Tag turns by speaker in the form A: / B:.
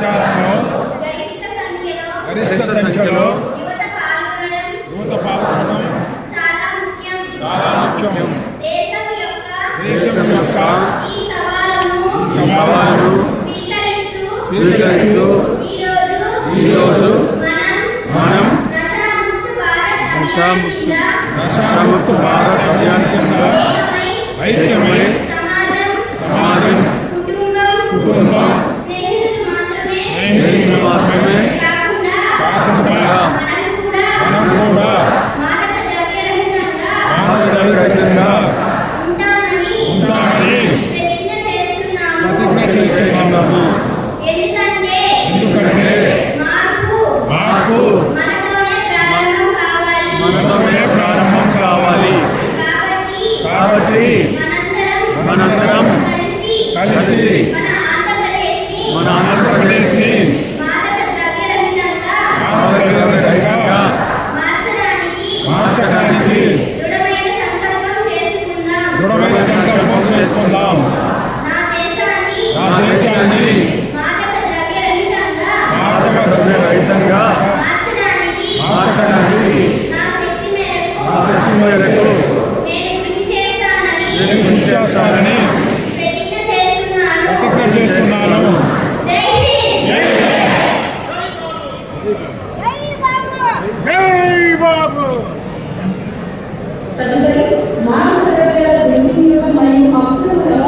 A: ప్రచారంలో గరిష్ట సంఖ్యలో యువత పాల్గొనడం చాలా ముఖ్యం. దేశం యొక్క ఈ సవాలును స్వీకరిస్తూ ఈరోజు మనం నషాముక్త భారత్ అభియాన్ కింద ఐక్యమై సమాజం, కుటుంబం, స్నేహితులు మాత్రమే కాకుండా మనం కూడా మానవరహితంగా ఉంటామని ప్రతిజ్ఞ చేస్తున్నాము. ఎందుకంటే మార్పు మనతోనే ప్రారంభం కావాలి. కాబట్టి మనందరం కలిసి మన ఆంధ్రప్రదేశ్ని